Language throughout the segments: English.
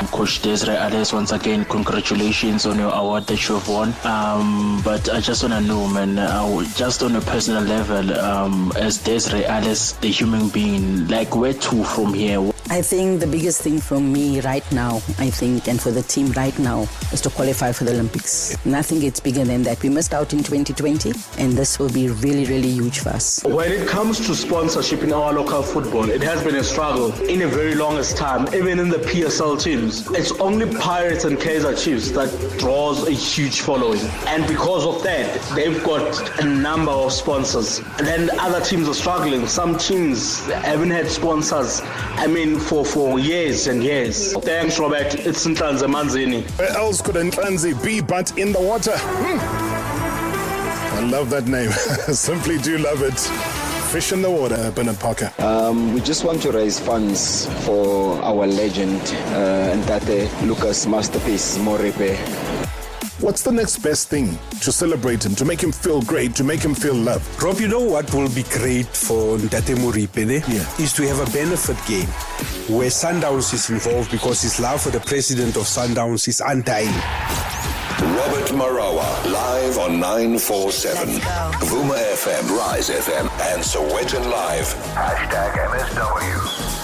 Coach Desiree Ales, once again, congratulations on your award that you've won. But I just want to know, man, just on a personal level, as Desiree Ales, the human being, like where to from here? I think the biggest thing for me right now, and for the team right now, is to qualify for the Olympics. Nothing gets bigger than that. We missed out in 2020, and this will be really, really huge for us. When it comes to sponsorship in our local football, it has been a struggle in a very longest time, even in the PSL teams. It's only Pirates and Kaizer Chiefs that draws a huge following. And because of that, they've got a number of sponsors. And then other teams are struggling. Some teams haven't had sponsors, for years and years. Thanks, Robert. It's Nhlanzi Manzini. Where else could Nhlanzi be but in the water? I love that name. Simply do love it. Fish in the water, Bernard Parker. We just want to raise funds for our legend, Ntate Lucas Masterpiece Moripe. What's the next best thing to celebrate him, to make him feel great, to make him feel loved? Rob, you know what will be great for Ntate Moripe is to have a benefit game where Sundowns is involved, because his love for the president of Sundowns is undying. Robert Marawa, live on 947. Vuma FM, Rise FM, and Sowetan Live. #MSW.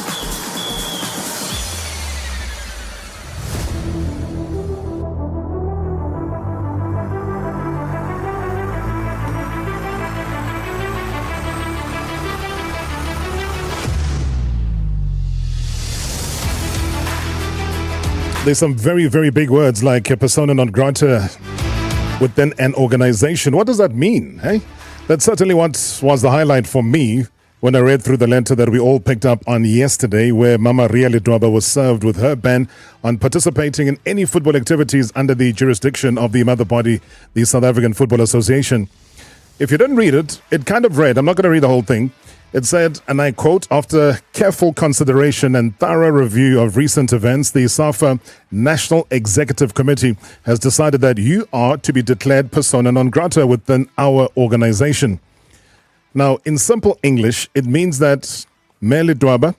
There's some very, very big words like persona non grata within an organization. What does that mean? Hey? That's certainly what was the highlight for me when I read through the letter that we all picked up on yesterday, where Mama Ria Ledwaba was served with her ban on participating in any football activities under the jurisdiction of the mother body, the South African Football Association. If you didn't read it, it kind of read, I'm not going to read the whole thing. It said, and I quote, after careful consideration and thorough review of recent events, the SAFA National Executive Committee has decided that you are to be declared persona non grata within our organization. Now, in simple English, it means that Mele Dwaba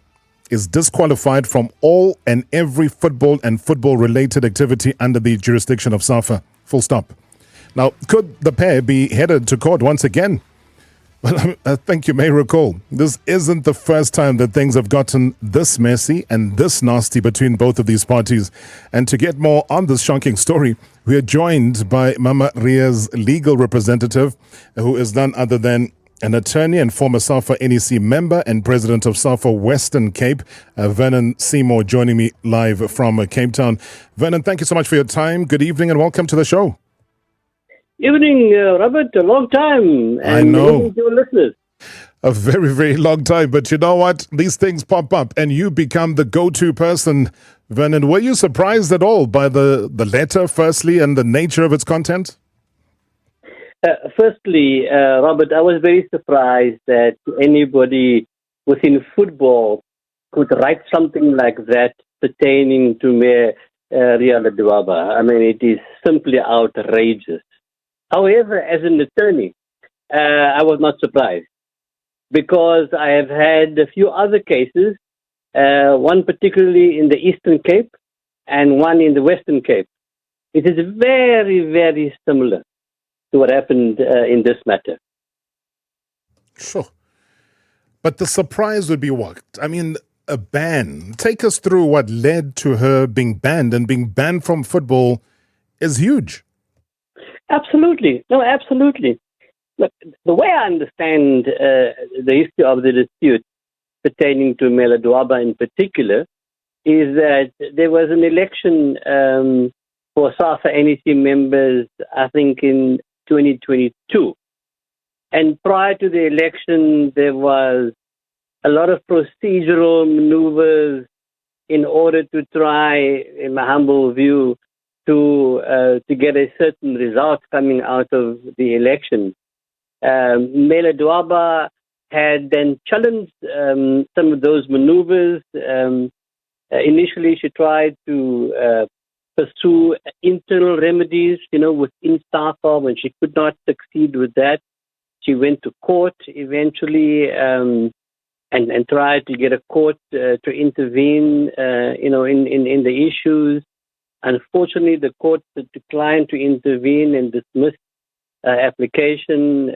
is disqualified from all and every football and football-related activity under the jurisdiction of SAFA. Full stop. Now, could the pair be headed to court once again? Well, I think you may recall, this isn't the first time that things have gotten this messy and this nasty between both of these parties. And to get more on this shocking story, we are joined by Mama Ria's legal representative, who is none other than an attorney and former SAFA NEC member and president of SAFA Western Cape, Vernon Seymour, joining me live from Cape Town. Vernon, thank you so much for your time. Good evening and welcome to the show. Evening, Robert. A long time. And I know. To your listeners. A very, very long time. But you know what? These things pop up and you become the go-to person. Vernon, were you surprised at all by the letter, firstly, and the nature of its content? Firstly, Robert, I was very surprised that anybody within football could write something like that pertaining to Mayor Ria Ledwaba. I mean, it is simply outrageous. However, as an attorney, I was not surprised because I have had a few other cases, one particularly in the Eastern Cape and one in the Western Cape. It is very, very similar to what happened in this matter. Sure. But the surprise would be what? I mean, a ban. Take us through what led to her being banned, and being banned from football is huge. Absolutely. No, absolutely. Look, the way I understand the history of the dispute pertaining to Mele Dwaba in particular is that there was an election for SAFA NEC members, I think, in 2022. And prior to the election, there was a lot of procedural maneuvers in order to try, in my humble view, to get a certain result coming out of the election. Mele Dwaba had then challenged some of those maneuvers. Initially, she tried to pursue internal remedies, within SAFA. When she could not succeed with that, she went to court eventually. and tried to get a court to intervene, in the issues. Unfortunately, the court declined to intervene and dismissed application.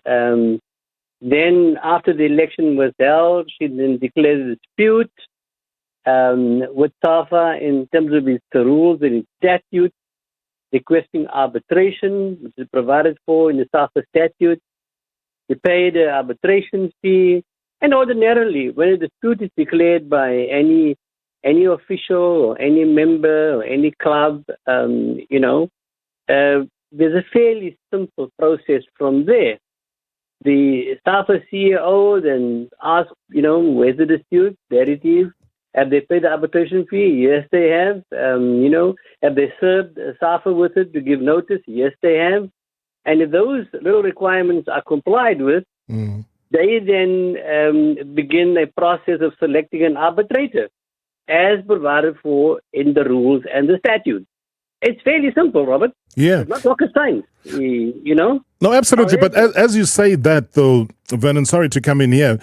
Then, after the election was held, she then declared a dispute with SAFA in terms of its rules and its statutes, requesting arbitration, which is provided for in the SAFA statute. They paid the arbitration fee, and ordinarily, when a dispute is declared by any official or any member or any club, there's a fairly simple process from there. The SAFA CEO then asks, where's the dispute? There it is. Have they paid the arbitration fee? Yes, they have. Have they served SAFA with it to give notice? Yes, they have. And if those little requirements are complied with, they then begin a process of selecting an arbitrator as provided for in the rules and the statutes. It's fairly simple, Robert. Yeah. It's not rocket science, No, absolutely. But as you say that, though, Vernon, sorry to come in here,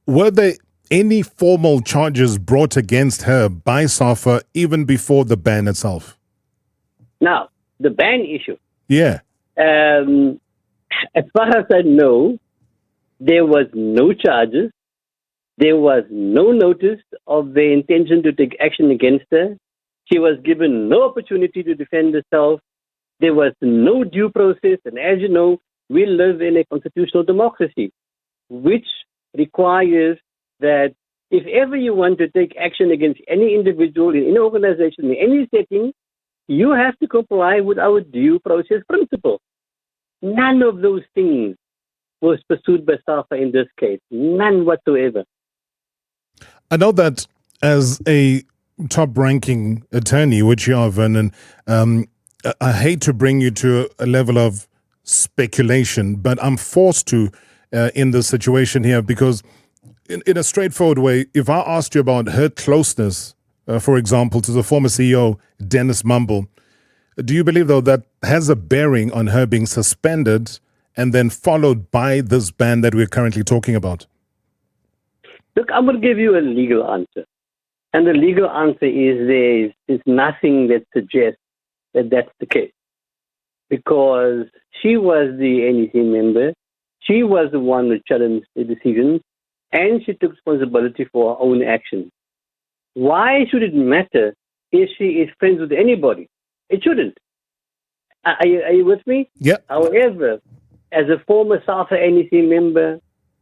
were there any formal charges brought against her by SAFA even before the ban itself? Now, the ban issue. Yeah. As far as I know, there was no charges. There was no notice of the intention to take action against her. She was given no opportunity to defend herself. There was no due process. And as you know, we live in a constitutional democracy, which requires that if ever you want to take action against any individual in any organization, in any setting, you have to comply with our due process principle. None of those things was pursued by SAFA in this case. None whatsoever. I know that as a top-ranking attorney, which you are, Vernon, I hate to bring you to a level of speculation, but I'm forced to in this situation here because in a straightforward way, if I asked you about her closeness, for example, to the former CEO, Dennis Mumble, do you believe, though, that has a bearing on her being suspended and then followed by this ban that we're currently talking about? Look, I'm going to give you a legal answer. And the legal answer is there is nothing that suggests that that's the case. Because she was the NEC member, she was the one who challenged the decisions, and she took responsibility for her own actions. Why should it matter if she is friends with anybody? It shouldn't. Are you with me? Yeah. However, as a former SAFA NEC member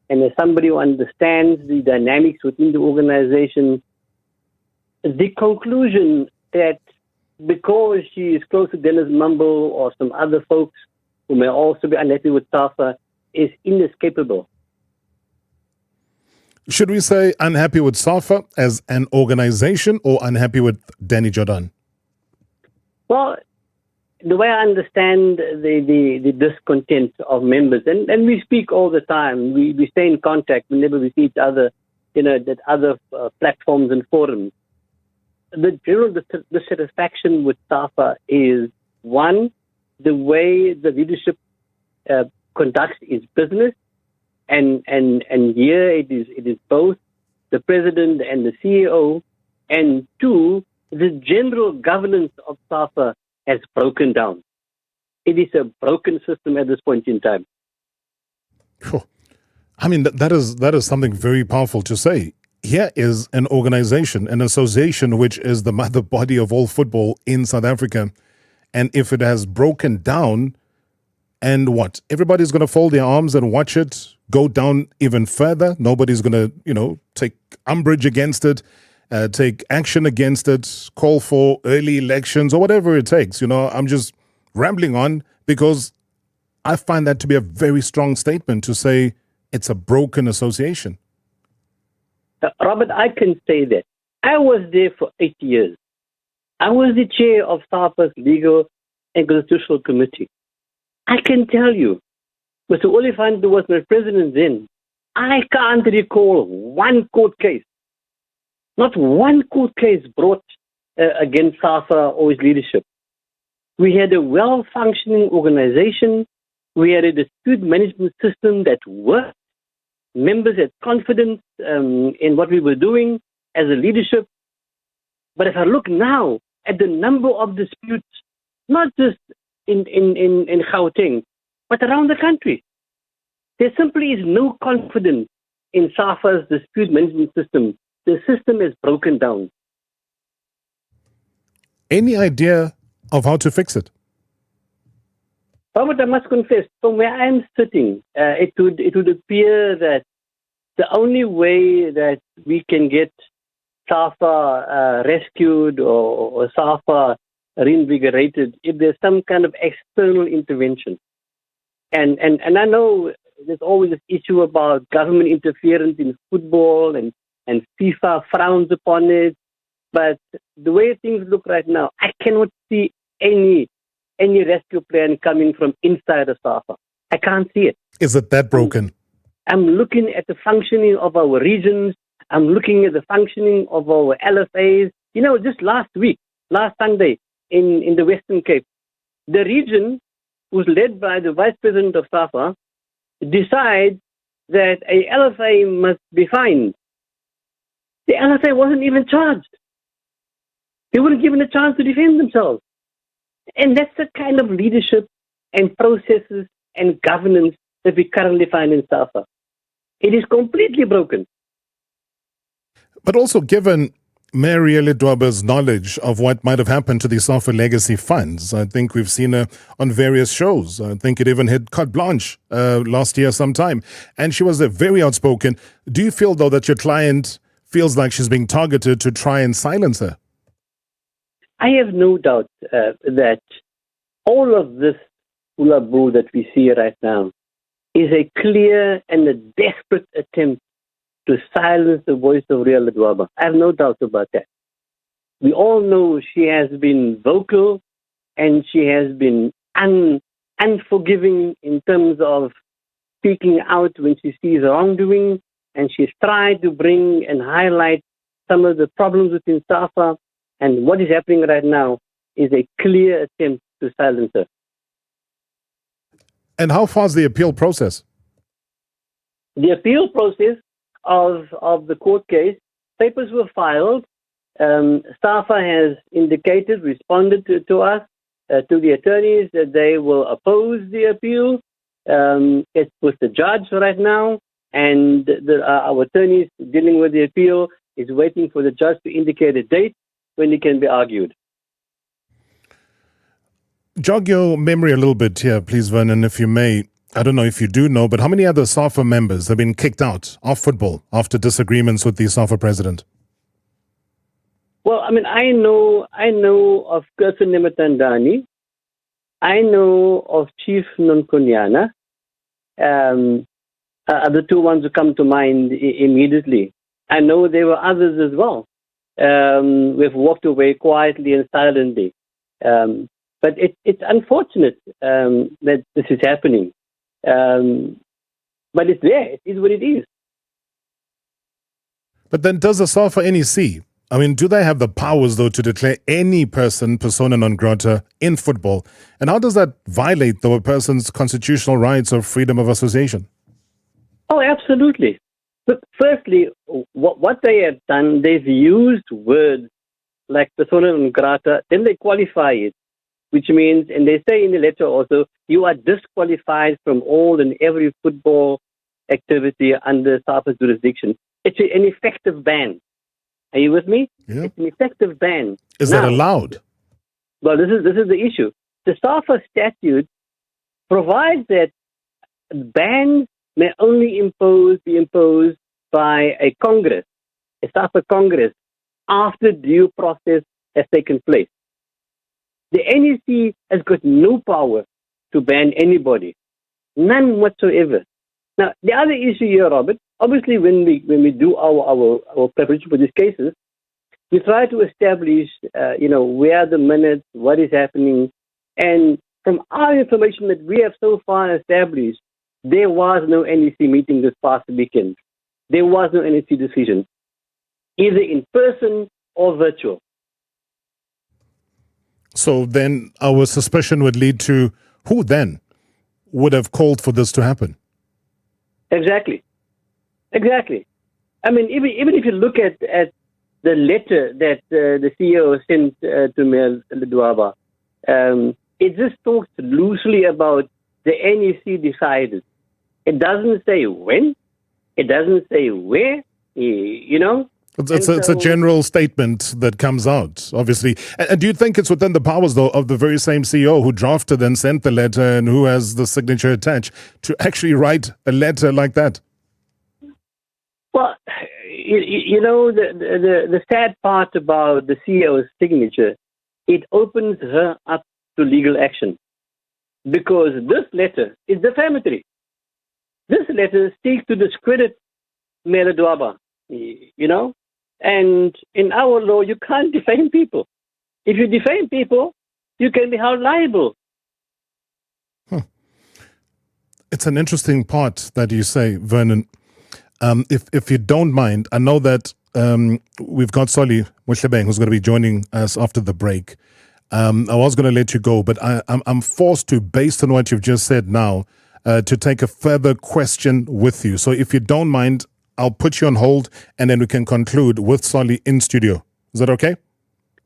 and as somebody who understands the dynamics within the organization, the conclusion that because she is close to Dennis Mumble or some other folks who may also be unhappy with SAFA is inescapable. Should we say unhappy with SAFA as an organization or unhappy with Danny Jordan? Well, the way I understand the discontent of members, and we speak all the time, we stay in contact whenever we see each other, at other platforms and forums. The general dissatisfaction with SAFA is, one, the way the leadership conducts its business, and here it is both the president and the CEO, and two, the general governance of SAFA has broken down. It is a broken system at this point in time. I mean, that is something very powerful to say. Here is an organization, an association, which is the mother body of all football in South Africa. And if it has broken down, and what? Everybody's going to fold their arms and watch it go down even further. Nobody's going to, take umbrage against it, take action against it, call for early elections or whatever it takes. I'm just rambling on because I find that to be a very strong statement to say it's a broken association. Robert, I can say that. I was there for 8 years. I was the chair of SAFA's Legal and Constitutional Committee. I can tell you, Mr. Oliphant was my president then. I can't recall one court case, not one court case brought against SAFA or its leadership. We had a well-functioning organization. We had a dispute management system that worked. members had confidence in what we were doing as a leadership. But if I look now at the number of disputes, not just in Gauteng, but around the country, there simply is no confidence in SAFA's dispute management system. The system is broken down. Any idea of how to fix it? Robert, I must confess, from where I'm sitting, it would appear that the only way that we can get SAFA rescued or SAFA reinvigorated if there's some kind of external intervention. And I know there's always this issue about government interference in football and FIFA frowns upon it. But the way things look right now, I cannot see any rescue plan coming from inside of SAFA. I can't see it. Is it that broken? I'm looking at the functioning of our regions. I'm looking at the functioning of our LFAs. You know, just last Sunday in the Western Cape, the region who's led by the Vice President of SAFA decides that a LFA must be fined. The LFA wasn't even charged. They weren't given a chance to defend themselves. And that's the kind of leadership and processes and governance that we currently find in SAFA. It is completely broken. But also, given Mary Dwaba's knowledge of what might have happened to the SAFA legacy funds, I think we've seen her on various shows. I think it even hit Carte Blanche last year sometime. And she was very outspoken. Do you feel, though, that your client feels like she's being targeted to try and silence her? I have no doubt that all of this hula boo that we see right now is a clear and a desperate attempt to silence the voice of Ria Dwaba. I have no doubt about that. We all know she has been vocal and she has been unforgiving in terms of speaking out when she sees wrongdoing, and she's tried to bring and highlight some of the problems within SAFA. And what is happening right now is a clear attempt to silence her. And how far is the appeal process? The appeal process of the court case, papers were filed. SAFA has indicated, responded to us, to the attorneys, that they will oppose the appeal. It's with the judge right now, and our attorneys dealing with the appeal is waiting for the judge to indicate a date when it can be argued. Jog your memory a little bit here, please, Vernon, if you may. I don't know if you do know, but how many other SAFA members have been kicked out of football after disagreements with the SAFA president? Well, I mean, I know of Gerson Nematandani. I know of Chief Nonkonyana. Are the two ones who come to mind immediately. I know there were others as well. We've walked away quietly and silently. But it's unfortunate that this is happening. But it's there. It is what it is. But then does the SAFA NEC, I mean, do they have the powers, though, to declare any person persona non grata in football? And how does that violate a person's constitutional rights of freedom of association? Oh, absolutely. Look, firstly, what they have done, they've used words like persona non grata, then they qualify it, which means, and they say in the letter also, you are disqualified from all and every football activity under SAFA's jurisdiction. It's an effective ban. Are you with me? Yeah. It's an effective ban. Is that allowed? Well, this is the issue. The SAFA statute provides that bans may only be imposed by a Congress, a SAFA Congress, after due process has taken place. The NEC has got no power to ban anybody, none whatsoever. Now, the other issue here, Robert, obviously when we do our preparation for these cases, we try to establish, where are the minutes, what is happening, and from our information that we have so far established, there was no NEC meeting this past weekend. There was no NEC decision, either in person or virtual. So then our suspicion would lead to who then would have called for this to happen? Exactly. Exactly. I mean, even if you look at the letter that the CEO sent to Mel Duaba, it just talks loosely about the NEC decided. It doesn't say when. It doesn't say where. You know. It's a general statement that comes out, obviously. And do you think it's within the powers, though, of the very same CEO who drafted and sent the letter and who has the signature attached to actually write a letter like that? Well, you know, the sad part about the CEO's signature, it opens her up to legal action. Because this letter is defamatory. This letter seeks to discredit Mela Duaba, you know? And in our law, you can't defame people. If you defame people, you can be held liable. It's an interesting part that you say, Vernon. If you don't mind, I know that we've got Solly Mohlabeng who's going to be joining us after the break. I was going to let you go, but I'm forced to, based on what you've just said now, to take a further question with you. So if you don't mind, I'll put you on hold and then we can conclude with Solly in studio. Is that okay?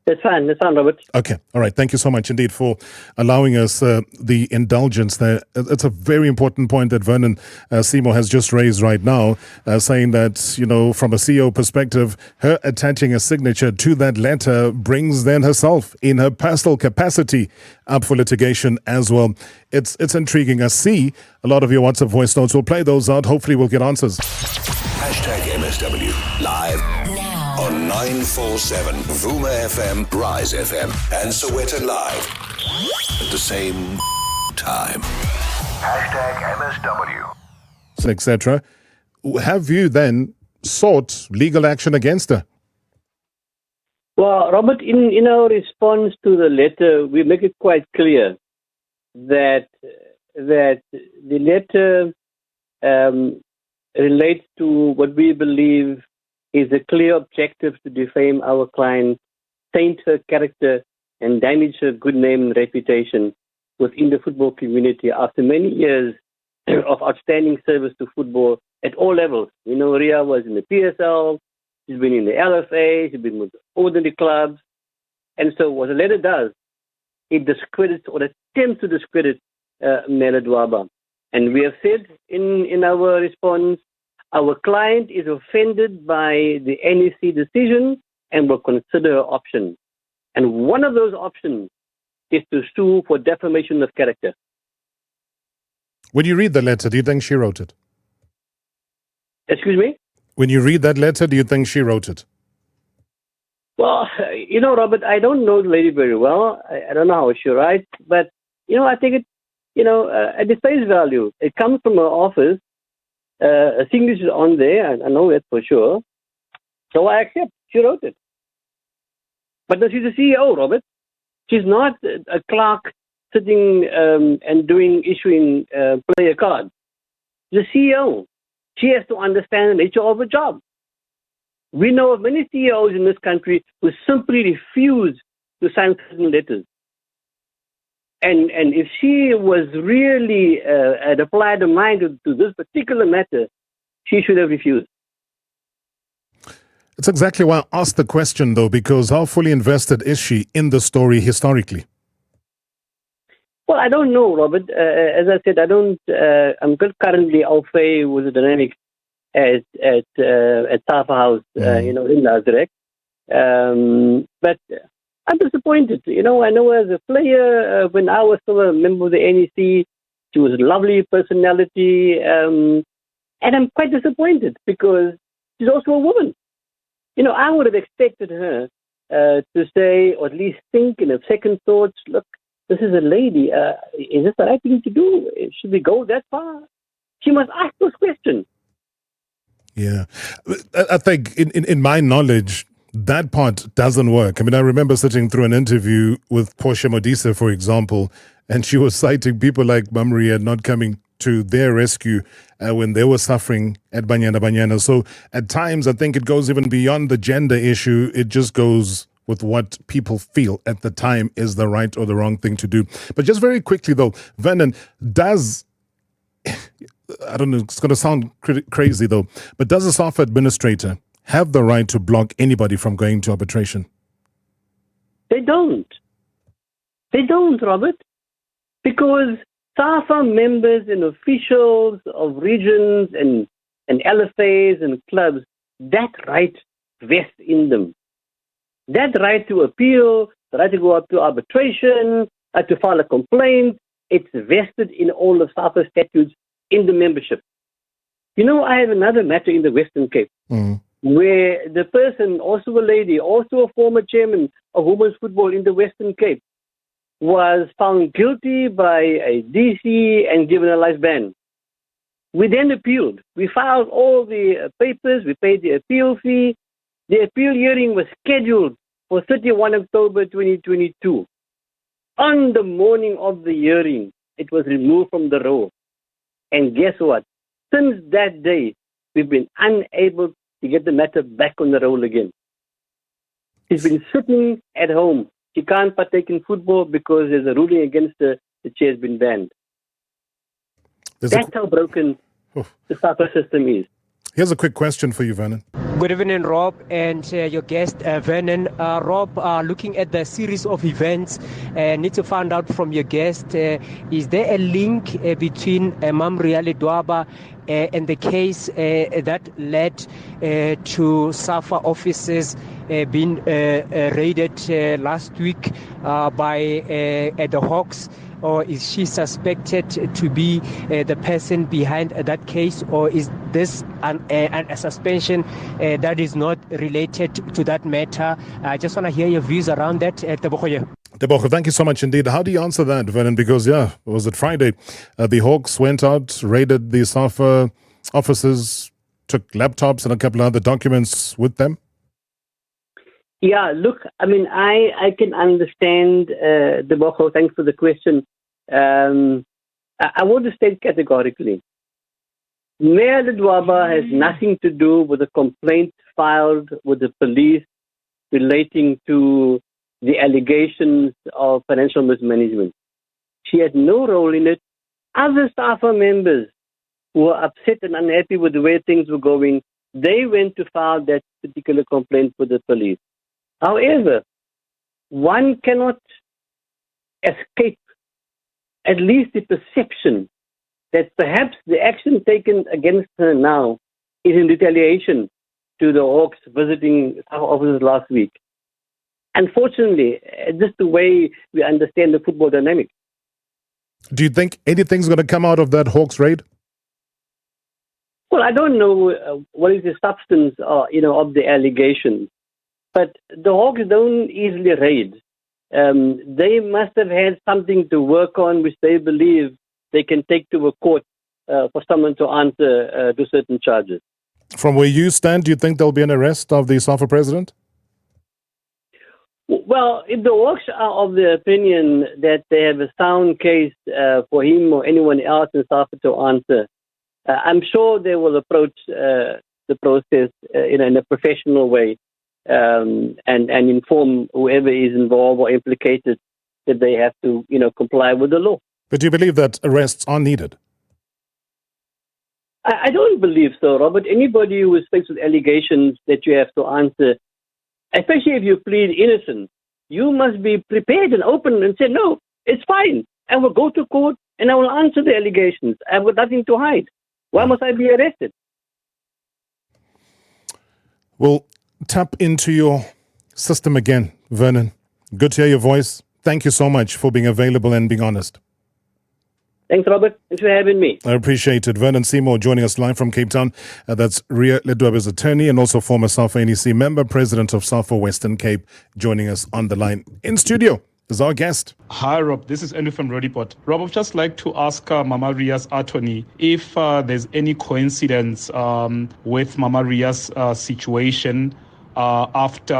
That's fine, Robert. Okay. All right. Thank you so much indeed for allowing us the indulgence there. It's a very important point that Vernon Seymour has just raised right now, saying that, you know, from a CEO perspective, her attaching a signature to that letter brings then herself in her personal capacity up for litigation as well. It's intriguing. I see a lot of your WhatsApp voice notes. We'll play those out. Hopefully we'll get answers. #MSW live now on 947 Vuma FM, Rise FM, and Sowetan Live at the same time. #MSW. Etc. Have you then sought legal action against her? Well, Robert, in our response to the letter, we make it quite clear that the letter relates to what we believe is a clear objective to defame our client, taint her character, and damage her good name and reputation within the football community after many years of outstanding service to football at all levels. You know, Ria was in the PSL, she's been in the LFA, she's been with ordinary clubs. And so what the letter does, it discredits or attempts to discredit Mela Duaba. And we have said in our response, our client is offended by the NEC decision and will consider options. And one of those options is to sue for defamation of character. When you read the letter, do you think she wrote it? Excuse me? When you read that letter, do you think she wrote it? Well, you know, Robert, I don't know the lady very well. I don't know how she writes, but, you know, I think it, you know, at the face value, it comes from her office. A signature on there, I know that for sure. So I accept. She wrote it. But no, she's a CEO, Robert. She's not a clerk sitting and issuing player cards. She's a CEO. She has to understand the nature of her job. We know of many CEOs in this country who simply refuse to sign certain letters. And if she was really had applied her mind to this particular matter, she should have refused. It's exactly why I asked the question, though, because how fully invested is she in the story historically? Well, I don't know, Robert. As I said, I don't. I'm currently au fait with the dynamics at SAFA House, you know, in Nazareth. But I'm disappointed. You know, I know as a player, when I was still a member of the NEC, she was a lovely personality. And I'm quite disappointed because she's also a woman. You know, I would have expected her to say, or at least think in a second thoughts, look, this is a lady. Is this the right thing to do? Should we go that far? She must ask those questions. Yeah. I think in my knowledge, that part doesn't work. I mean, I remember sitting through an interview with Portia Modise, for example, and she was citing people like Maria not coming to their rescue when they were suffering at Banyana. So at times, I think it goes even beyond the gender issue. It just goes with what people feel at the time is the right or the wrong thing to do. But just very quickly, though, Vernon, does I don't know, it's going to sound crazy though, but does the SAFA administrator have the right to block anybody from going to arbitration? They don't. They don't, Robert, because SAFA members and officials of regions and LFAs and clubs, that right vests in them. That right to appeal, the right to go up to arbitration, to file a complaint, it's vested in all of SAFA statutes in the membership. You know, I have another matter in the Western Cape where the person, also a lady, also a former chairman of women's football in the Western Cape, was found guilty by a DC and given a life ban. We then appealed. We filed all the papers. We paid the appeal fee. The appeal hearing was scheduled for 31 October 2022. On the morning of the hearing, it was removed from the roll. And guess what? Since that day, we've been unable to get the matter back on the roll again. She's been sitting at home. She can't partake in football because there's a ruling against her. The chair's been banned. That's how broken the SAFA system is. Here's a quick question for you, Vernon. Good evening, Rob, and your guest, Vernon. Rob, looking at the series of events, need to find out from your guest, is there a link between Mamria Ledwaba and the case that led to SAFA offices being raided last week by the Hawks? Or is she suspected to be the person behind that case? Or is this a suspension that is not related to that matter? I just want to hear your views around that. Tebogo, thank you so much indeed. How do you answer that, Vernon? Because, was it Friday? The Hawks went out, raided the SAFA offices, took laptops and a couple of other documents with them? Yeah, look, I mean, I can understand, Tebogo, thanks for the question. I want to state categorically, Mayor Ledwaba has nothing to do with a complaint filed with the police relating to the allegations of financial mismanagement. She had no role in it. Other SAFA members who were upset and unhappy with the way things were going, they went to file that particular complaint with the police. However, one cannot escape at least the perception that perhaps the action taken against her now is in retaliation to the Hawks visiting our offices last week. Unfortunately, just the way we understand the football dynamic. Do you think anything's going to come out of that Hawks raid? Well, I don't know what is the substance, of the allegations. But the Hawks don't easily raid. They must have had something to work on which they believe they can take to a court for someone to answer to certain charges. From where you stand, do you think there'll be an arrest of the SAFA president? Well, if the Hawks are of the opinion that they have a sound case for him or anyone else in SAFA to answer, I'm sure they will approach the process in a professional way. And inform whoever is involved or implicated that they have to, comply with the law. But do you believe that arrests are needed? I don't believe so, Robert. Anybody who is faced with allegations that you have to answer, especially if you plead innocent, you must be prepared and open and say, no, it's fine. I will go to court and I will answer the allegations. I've got nothing to hide. Why must I be arrested? Well, tap into your system again, Vernon. Good to hear your voice. Thank you so much for being available and being honest. Thanks, Robert. Thanks for having me. I appreciate it. Vernon Seymour joining us live from Cape Town. That's Ria Ledwaba's attorney and also former SAFA NEC member, president of SAFA Western Cape, joining us on the line in studio is our guest. Hi, Rob. This is Andrew from Rodipot. Rob, I'd just like to ask Mama Ria's attorney if there's any coincidence with Mama Ria's situation after,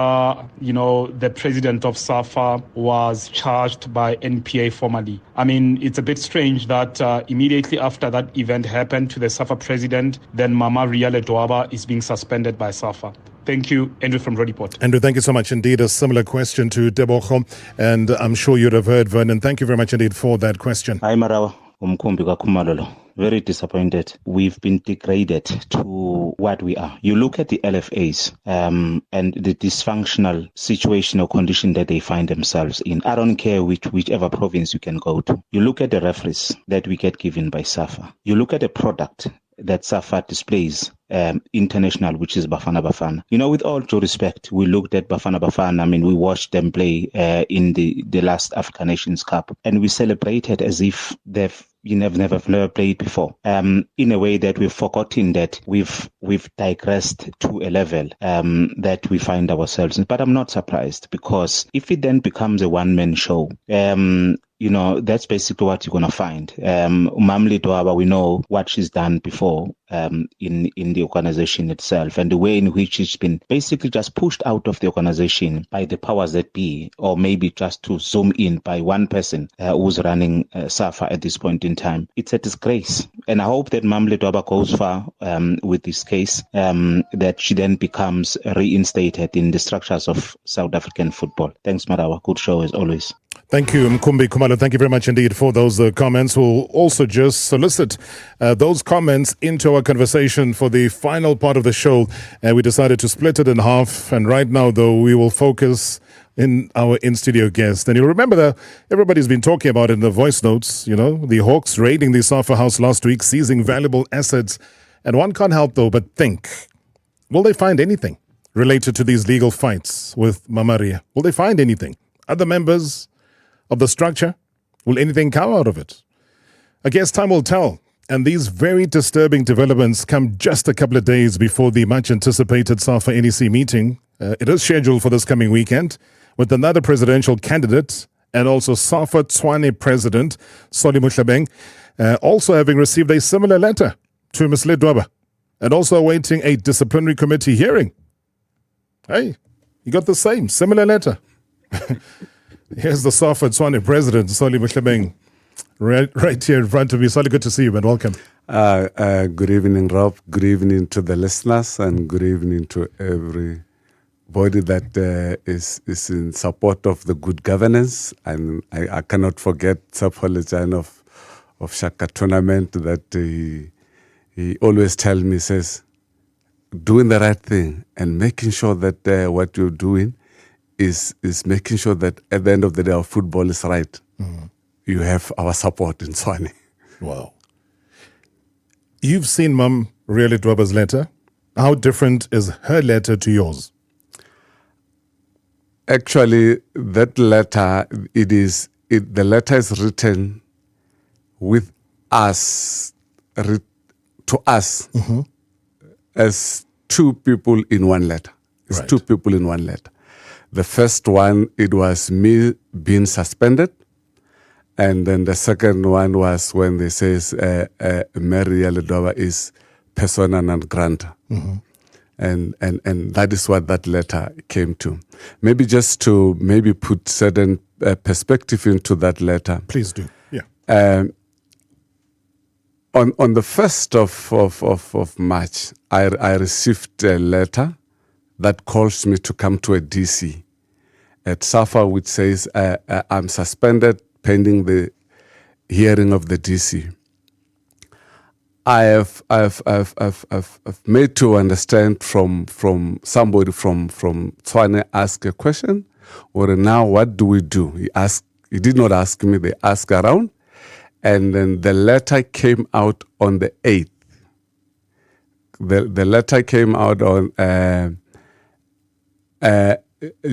the president of SAFA was charged by NPA formally. I mean, it's a bit strange that immediately after that event happened to the SAFA president, then Mama Ria Ledwaba is being suspended by SAFA. Thank you, Andrew from Rodipot. Andrew, thank you so much indeed. A similar question to Tebogo, and I'm sure you'd have heard Vernon. Thank you very much indeed for that question. Hi, Marawa. Umkumbi kwa kumalolo. very disappointed. We've been degraded to what we are. You look at the LFAs and the dysfunctional situation or condition that they find themselves in. I don't care whichever province you can go to. You look at the referees that we get given by SAFA. You look at the product that SAFA displays international, which is Bafana Bafana. You know, with all due respect, we looked at Bafana Bafana. I mean, we watched them play in the last African Nations Cup, and we celebrated as if they've never played before. In a way that we've forgotten that we've digressed to a level that we find ourselves in. But I'm not surprised, because if it then becomes a one-man show, that's basically what you're going to find. Mamli Dwaba, we know what she's done before in the organization itself, and the way in which it's been basically just pushed out of the organization by the powers that be, or maybe just to zoom in by one person who's running SAFA at this point in time. It's a disgrace. And I hope that Mamli Dwaba goes far with this case, that she then becomes reinstated in the structures of South African football. Thanks, Marawa. Good show as always. Thank you, Mkumbi Kumalo. Thank you very much indeed for those comments. We'll also just solicit those comments into our conversation for the final part of the show. We decided to split it in half. And right now, though, we will focus in our in-studio guest. And you remember that everybody's been talking about it in the voice notes, the Hawks raiding the SAFA House last week, seizing valuable assets. And one can't help, though, but think, will they find anything related to these legal fights with Mama Ria? Will they find anything? Other members of the structure? Will anything come out of it? I guess time will tell. And these very disturbing developments come just a couple of days before the much-anticipated SAFA NEC meeting. It is scheduled for this coming weekend, with another presidential candidate and also SAFA Tshwane president, Solly Mohlabeng, also having received a similar letter to Ms. Dwaba, and also awaiting a disciplinary committee hearing. Hey, you got the similar letter. Here's the SAFA Tshwane president, Solly Mohlabeng, right here in front of me. Solly, good to see you, man. Welcome. Good evening, Rob. Good evening to the listeners, and good evening to everybody that is in support of the good governance. And I cannot forget Sapholejane of Shaka tournament that he always tells me, says, doing the right thing and making sure that what you're doing is making sure that at the end of the day our football is right. Mm. You have our support in Tshwane. Wow. You've seen Mum Ria Dwaba's letter. How different is her letter to yours? Actually, that letter, the letter is written with us, to us, as two people in one letter. It's right. Two people in one letter. The first one, it was me being suspended. And then the second one was when they says Mary Ria Dwaba is persona non grata. Mm-hmm. And that is what that letter came to. Maybe just to put certain perspective into that letter. Please do. Yeah. On the 1st of March, I received a letter that calls me to come to a DC at SAFA, which says I'm suspended pending the hearing of the DC. I've made to understand from somebody from Tshwane ask a question, or now what do we do? He did not ask me, they asked around, and then the letter came out on the 8th. The letter came out on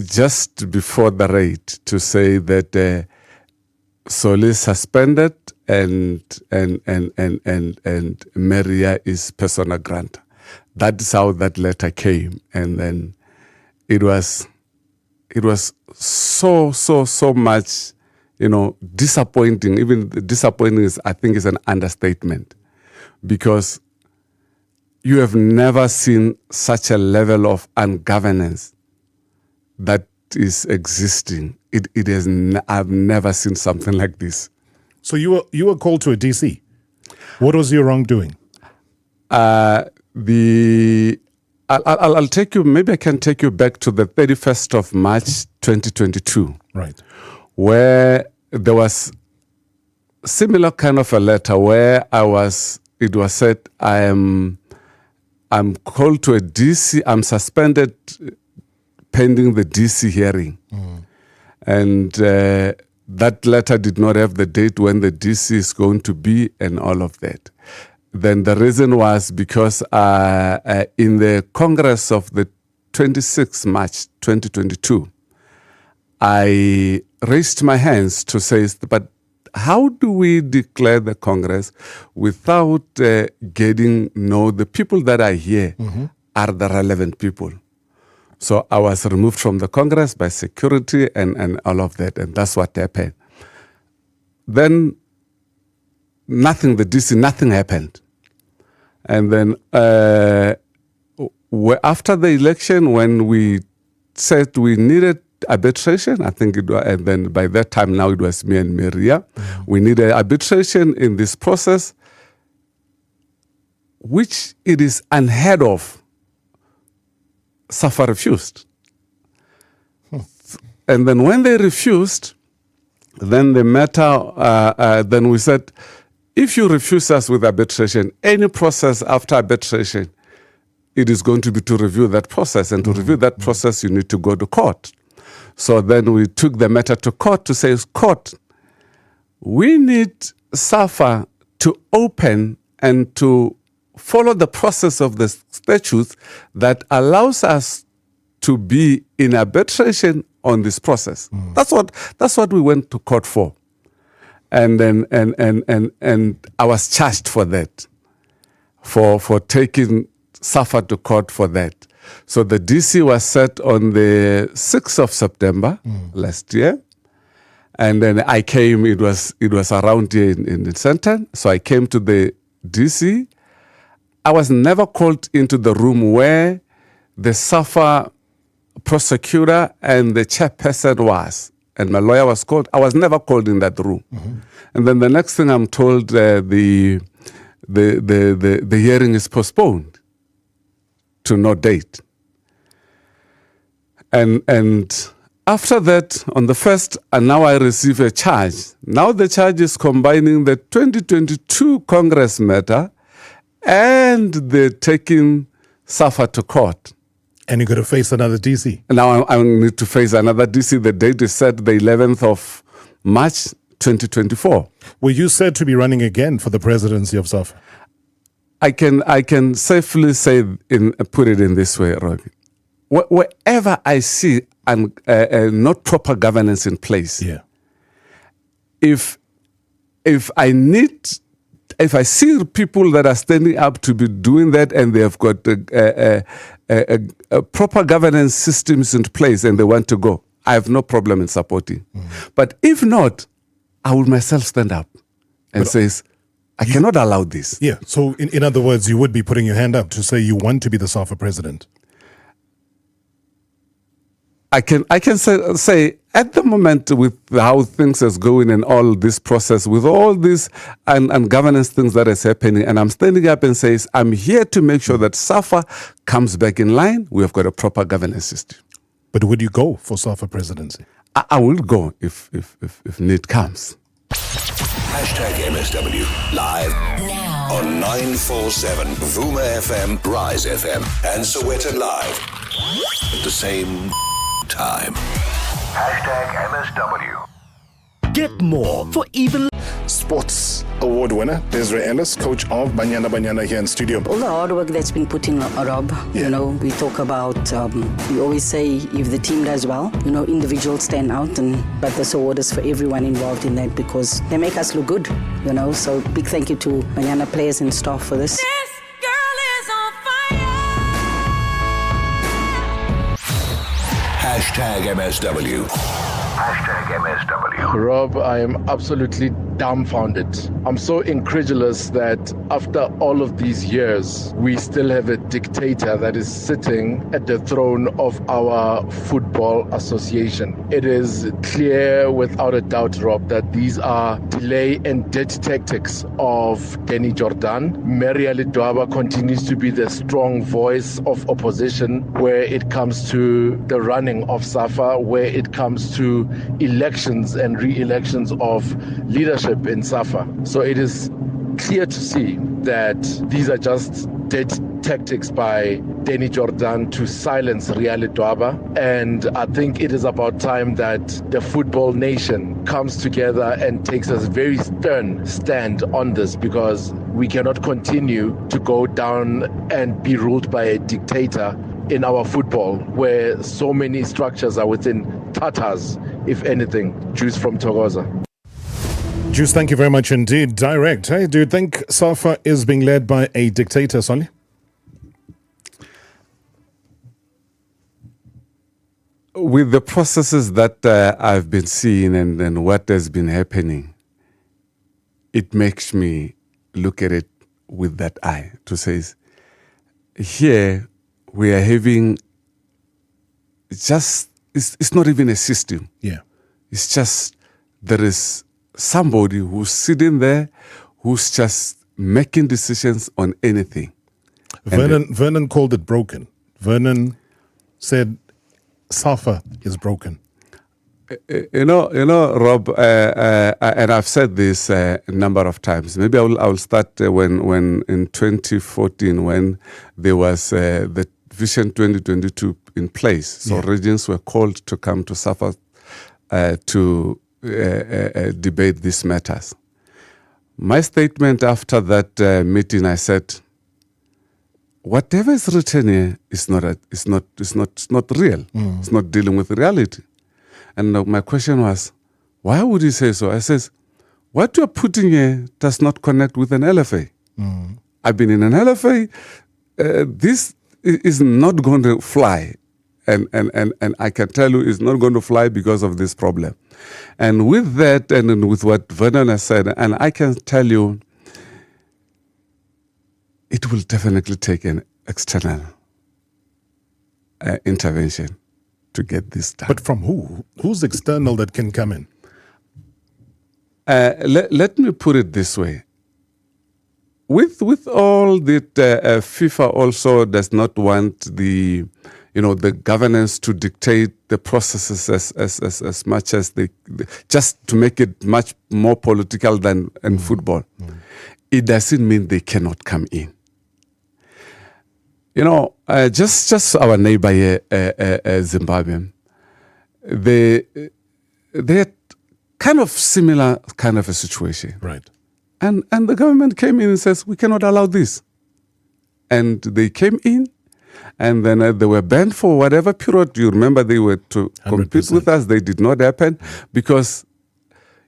just before the raid to say that Solly suspended and Maria is persona grata. That's how that letter came, and then it was so much, disappointing. Even disappointing I think is an understatement, because you have never seen such a level of ungovernance that is existing. I've never seen something like this. So you were called to a DC. What was your wrongdoing? I'll take you. Maybe I can take you back to the 31st of March, 2022. Right. Where there was similar kind of a letter where it was said, I'm called to a DC, I'm suspended pending the DC hearing. And that letter did not have the date when the DC is going to be and all of that. Then the reason was because in the Congress of the 26th March 2022, I raised my hands to say, but how do we declare the Congress without getting know the people that are here are the relevant people? So I was removed from the Congress by security and all of that, and that's what happened. Then nothing happened. And then after the election, when we said we needed arbitration, I think it was, and then by that time now it was me and Maria. We needed arbitration in this process, which it is unheard of. SAFA refused. And then when they refused, then the matter, then we said, if you refuse us with arbitration, any process after arbitration, it is going to be to review that process. And to review that process, you need to go to court. So then we took the matter to court to say, court, we need SAFA to open and to follow the process of the statutes that allows us to be in arbitration on this process. That's what we went to court for. And then and I was charged for that, for taking SAFA to court for that. So the DC was set on the 6th of September last year. And then I came, it was around here in the center. So I came to the DC. I was never called into the room where the SAFA prosecutor and the chairperson was, and my lawyer was called. I was never called in that room. And then the next thing I'm told, the hearing is postponed to no date. And after that, on the 1st, and now I receive a charge. Now the charge is combining the 2022 Congress matter and the taking SAFA to court. And you're going to face another DC. Now I need to face another DC. The date is set the 11th of March 2024. Were you said to be running again for the presidency of SAFA? I can safely say, put it in this way, Robbie. Wherever I see not proper governance in place, if I see people that are standing up to be doing that and they have got a proper governance systems in place and they want to go, I have no problem in supporting. But if not, I will myself stand up and say, I cannot allow this. Yeah. So in other words, you would be putting your hand up to say you want to be the SAFA president. I can say at the moment with how things is going and all this process, with all this and governance things that is happening, and I'm standing up and says, I'm here to make sure that SAFA comes back in line. We have got a proper governance system. But would you go for SAFA presidency? I will go if need comes. #MSW live now on 947 Vuma FM, Rise FM, and Sowetan Live at the same time. #MSW. Get more for even Sports Award winner Desiree Ellis, coach of Banyana here in studio. All the hard work that's been put in, Rob, we talk about, we always say if the team does well, individuals stand out, but this award is for everyone involved in that because they make us look good, so big thank you to Banyana players and staff for this. #MSW. #MSW. Rob, I am absolutely dumbfounded. I'm so incredulous that after all of these years, we still have a dictator that is sitting at the throne of our football association. It is clear without a doubt, Rob, that these are delay and debt tactics of Danny Jordan. Maria Lidwaba continues to be the strong voice of opposition where it comes to the running of SAFA, where it comes to elections and re-elections of leadership leadership in SAFA. So it is clear to see that these are just dead tactics by Danny Jordan to silence Riale Dwaba. And I think it is about time that the football nation comes together and takes a very stern stand on this, because we cannot continue to go down and be ruled by a dictator in our football, where so many structures are within Tatars, if anything, Jews from Togoza. Juice, thank you very much indeed. Direct. Hey, do you think SAFA is being led by a dictator, Sonny? With the processes that I've been seeing and what has been happening, it makes me look at it with that eye to say, here we are having just, it's not even a system. Yeah. It's just, there is somebody who's sitting there who's just making decisions on anything. Vernon called it broken. Vernon said SAFA is broken. You know, Rob, and I've said this a number of times. Maybe I will start when in 2014, when there was the Vision 2022 in place. So regions were called to come to SAFA to debate these matters. My statement after that meeting, I said, whatever is written here is not real. It's not dealing with reality. And my question was, why would you say so? I says, what you're putting here does not connect with an LFA. I've been in an LFA. This is not going to fly. And I can tell you it's not going to fly because of this problem. And with that, and with what Vernon has said, and I can tell you, it will definitely take an external intervention to get this done. But from who? Who's external that can come in? Let me put it this way. With all that, FIFA also does not want the governance to dictate the processes as much as they just to make it much more political than in football. It doesn't mean they cannot come in. Just our neighbor here, Zimbabwe, they had kind of similar kind of a situation. Right. And the government came in and says, we cannot allow this. And they came in, and then they were banned for whatever period. You remember they were to 100%. Compete with us. They did not happen because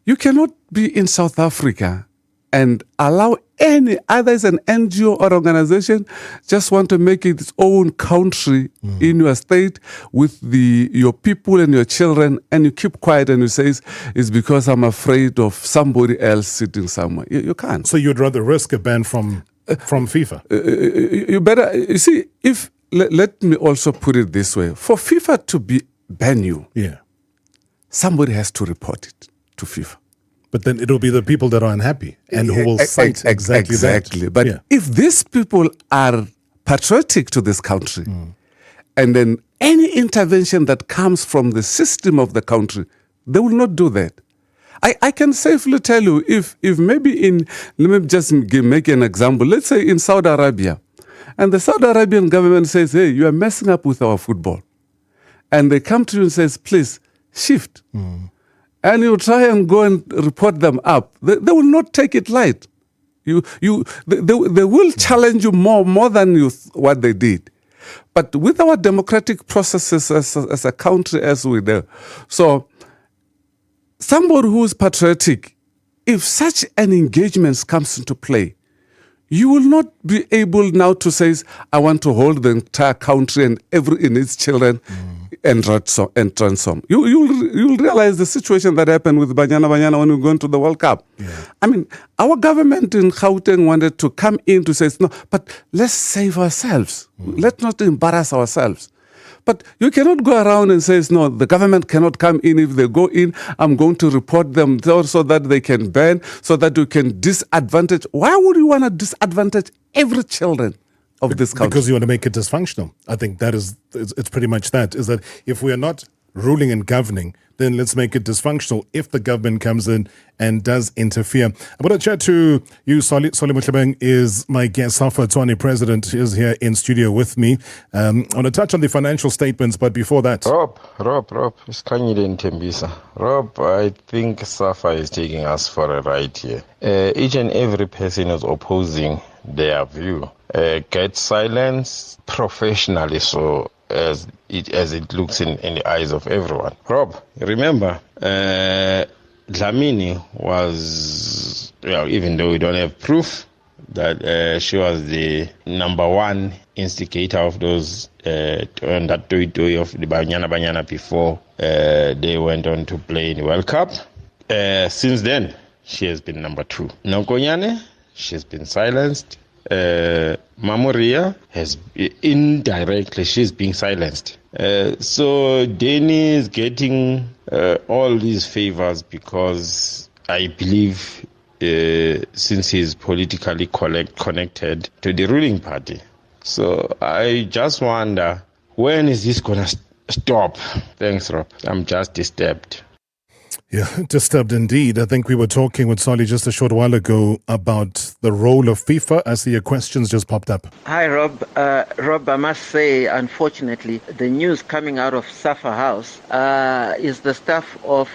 you cannot be in South Africa and allow any, either as an NGO or organization, just want to make it its own country in your state with your people and your children, and you keep quiet and you say, it's because I'm afraid of somebody else sitting somewhere. You can't. So you'd rather risk a ban from FIFA? You better, you see, let me also put it this way. For FIFA to ban you, somebody has to report it to FIFA. But then it'll be the people that are unhappy and who will cite exactly that. But if these people are patriotic to this country, and then any intervention that comes from the system of the country, they will not do that. I can safely tell you, if maybe let me just make an example. Let's say in Saudi Arabia, and the Saudi Arabian government says, hey, you are messing up with our football. And they come to you and says, please, shift. And you try and go and report them up. They will not take it light. They will challenge you more than what they did. But with our democratic processes as a country as we do, so somebody who is patriotic, if such an engagement comes into play, you will not be able now to say, I want to hold the entire country and in its children and transform. You'll realize the situation that happened with Banyana when we went to the World Cup. I mean, our government in Gauteng wanted to come in to say, no, but let's save ourselves. Let's not embarrass ourselves. But you cannot go around and say, no, the government cannot come in. If they go in, I'm going to report them so that they can ban, so that you can disadvantage. Why would you want to disadvantage every children of this country? Because you want to make it dysfunctional. I think that is, it's pretty much that, is that if we are not ruling and governing, then let's make it dysfunctional if the government comes in and does interfere. I'm going to chat to you. Solly Mohlabeng is my guest. SAFA president is here in studio with me. I want to touch on the financial statements, but before that... Rob, it's Kanyile Ntembisa. Rob, I think SAFA is taking us for a ride here. Each and every person is opposing their view. Get silenced professionally, so as it looks in the eyes of everyone. Rob, remember, Dlamini was, even though we don't have proof, that she was the number one instigator of those on that toy of the Banyana before they went on to play in the World Cup. Since then, she has been number two. Nokonyane, she's been silenced. Mamoria has indirectly, she's being silenced. So Danny is getting all these favors because I believe since he's politically connected to the ruling party. So I just wonder, when is this going to stop? Thanks, Rob. I'm just disturbed. Yeah, disturbed indeed. I think we were talking with Solly just a short while ago about the role of FIFA. I see your questions just popped up. Hi, Rob. Rob, I must say, unfortunately, the news coming out of SAFA House is the stuff of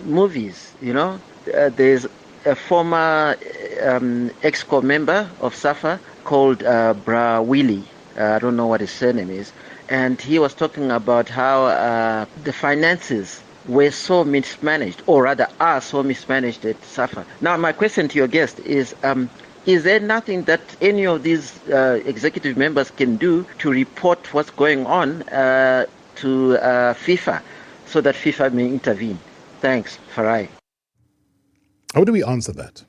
movies, There's a former EXCO member of SAFA called Bra Willie. I don't know what his surname is. And he was talking about how the finances were so mismanaged, or rather are so mismanaged at SAFA. Now, my question to your guest is there nothing that any of these executive members can do to report what's going on to FIFA so that FIFA may intervene? Thanks, Farai. How do we answer that?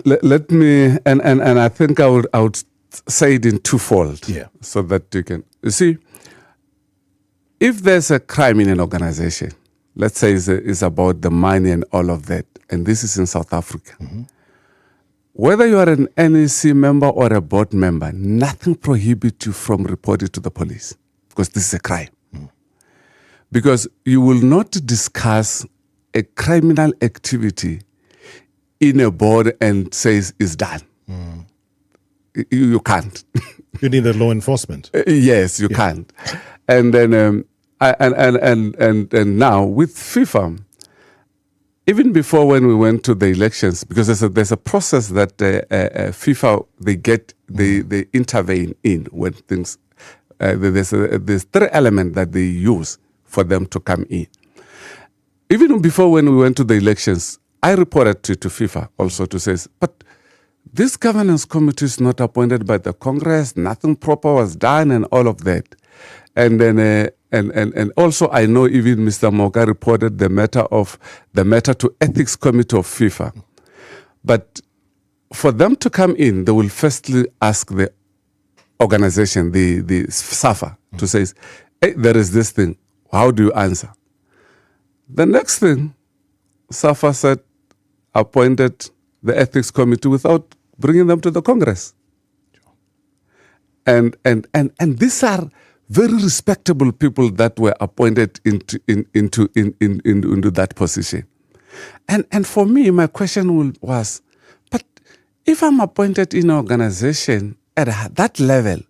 Let me, and I think I would say it in twofold, so that you can, you see, if there's a crime in an organization, let's say it's about the money and all of that, and this is in South Africa, whether you are an NEC member or a board member, nothing prohibits you from reporting to the police, because this is a crime. Because you will not discuss a criminal activity in a board and says it's done. You can't. You need a law enforcement. Yes, you can't. And then and now with FIFA, even before when we went to the elections, because there's a process that FIFA they intervene in when things there's three elements that they use for them to come in. Even before when we went to the elections, I reported to FIFA also to say, but this governance committee is not appointed by the Congress, nothing proper was done and all of that. And then and also I know even Mr. Moka reported the matter to Ethics Committee of FIFA. But for them to come in, they will firstly ask the organization, the SAFA, to say, hey, there is this thing. How do you answer? The next thing, SAFA said, appointed the Ethics Committee without bringing them to the Congress. And these are very respectable people that were appointed into that position. And for me, my question was, but if I'm appointed in an organization at that level,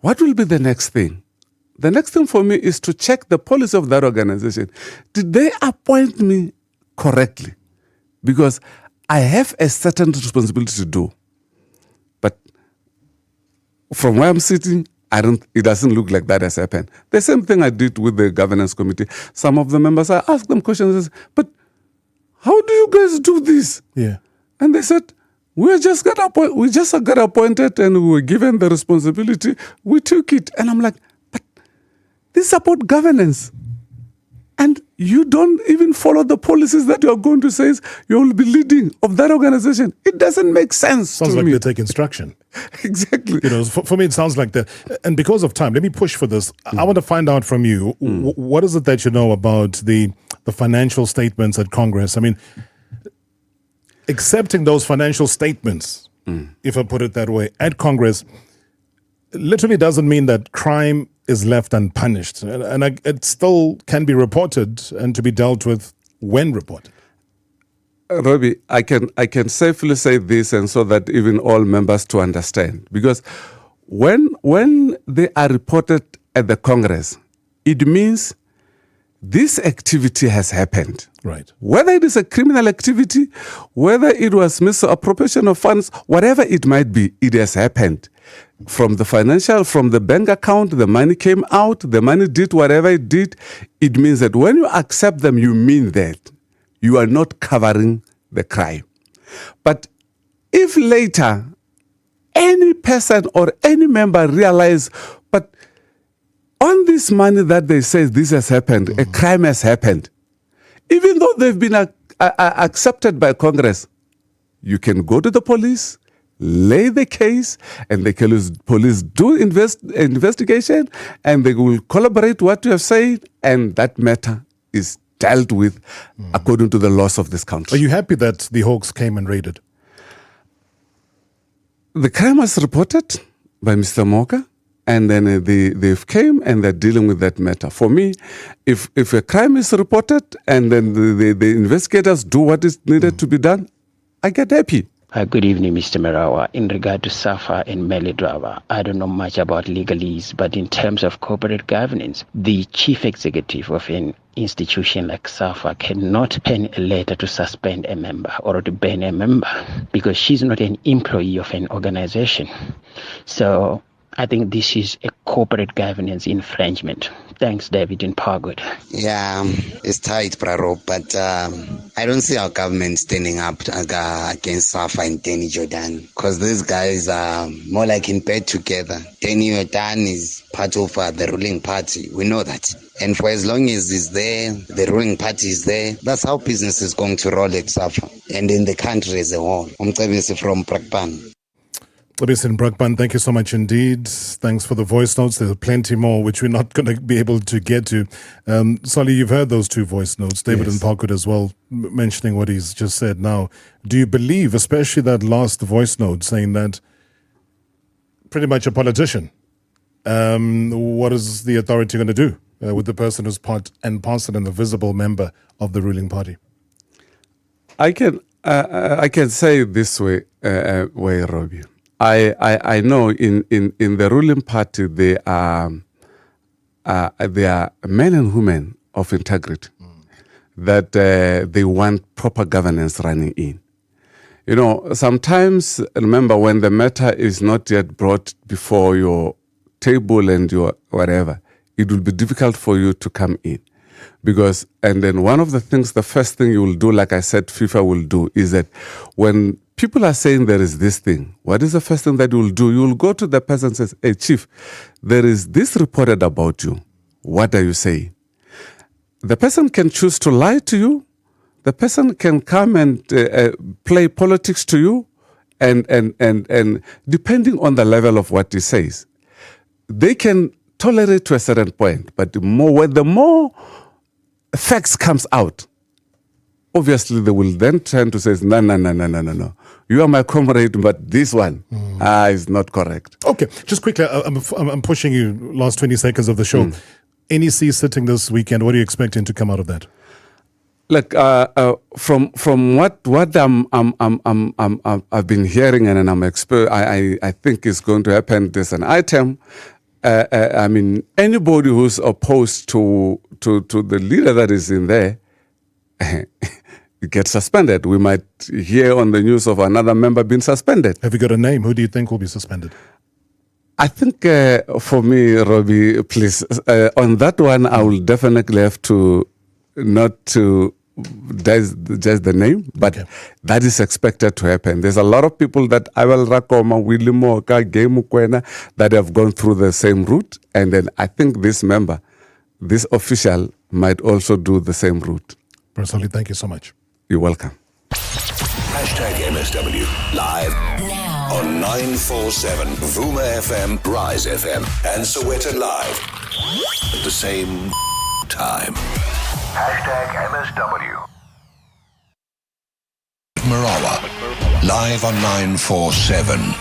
what will be the next thing? The next thing for me is to check the policy of that organization. Did they appoint me correctly? Because I have a certain responsibility to do. But from where I'm sitting, it doesn't look like that has happened. The same thing I did with the governance committee. Some of the members, I asked them questions, but how do you guys do this? Yeah. And they said, we just got appointed and we were given the responsibility. We took it. And I'm like, but this is about governance. And you don't even follow the policies that you are going to say you will be leading of that organization. It doesn't make sense. Sounds to like me. they take instruction. Exactly. For me, it sounds like that. And because of time, let me push for this. I want to find out from you, what is it that you know about the financial statements at Congress? I mean, accepting those financial statements, if I put it that way, at Congress, literally doesn't mean that crime is left unpunished, and it still can be reported and to be dealt with when reported. Robbie, I can safely say this, and so that even all members to understand, because when they are reported at the Congress, it means this activity has happened. Right. Whether it is a criminal activity, whether it was misappropriation of funds, whatever it might be, it has happened. From the bank account, the money came out, the money did whatever it did. It means that when you accept them, you mean that. You are not covering the crime. But if later any person or any member realize, but on this money that they say this has happened, a crime has happened, even though they've been accepted by Congress, you can go to the police, lay the case, and the police do investigation, and they will collaborate what you have said, and that matter is dealt with according to the laws of this country. Are you happy that the Hawks came and raided? The crime was reported by Mr. Moka, and then they came and they're dealing with that matter. For me, if a crime is reported and then the investigators do what is needed to be done, I get happy. Good evening, Mr. Marawa. In regard to SAFA and Mohlabeng, I don't know much about legalese, but in terms of corporate governance, the chief executive of an institution like SAFA cannot pen a letter to suspend a member or to ban a member because she's not an employee of an organization. So I think this is a corporate governance infringement. Thanks, David in Pargood. Yeah, it's tight, Praro, but I don't see our government standing up against SAFA and Danny Jordan, because these guys are more like in bed together. Danny Jordan is part of the ruling party. We know that. And for as long as he's there, the ruling party is there, that's how business is going to roll at SAFA and in the country as a whole. I'm from Brakpan. Listen, Brakpan, thank you so much indeed. Thanks for the voice notes. There's plenty more, which we're not going to be able to get to. Solly, you've heard those two voice notes. David and Parkwood as well, mentioning what he's just said now. Do you believe, especially that last voice note, saying that pretty much a politician, what is the authority going to do with the person who's part and parcel and a visible member of the ruling party? I can say it this way, Robbie. I know in the ruling party there are men and women of integrity that they want proper governance running in. You know, sometimes, remember, when the matter is not yet brought before your table and your whatever, it will be difficult for you to come in. Because, and then one of the things, the first thing you will do, like I said, FIFA will do, is that when people are saying there is this thing, what is the first thing that you will do? You will go to the person and say, hey, Chief, there is this reported about you. What are you saying? The person can choose to lie to you. The person can come and play politics to you, and depending on the level of what he says, they can tolerate to a certain point. But the more facts comes out, obviously they will then turn to say, no. You are my comrade, but this one is not correct. Okay, just quickly, I'm pushing you. Last 20 seconds of the show. NEC sitting this weekend. What are you expecting to come out of that? Look, from what I've been hearing, and I think is going to happen. There's an item. I mean, anybody who's opposed to the leader that is in there gets suspended. We might hear on the news of another member being suspended. Have you got a name? Who do you think will be suspended? I think for me, Robbie, please, on that one, I will definitely have to not to just the name, but that is expected to happen. There's a lot of people that Abel Rakoma, Willie Moka, Gemukwena, that have gone through the same route, and then I think this member, this official, might also do the same route. Personally, thank you so much. You're welcome. #MSW live now on 947 Vuma FM, Rise FM, and Soweto Live at the same time. #MSW. Marawa live on 947.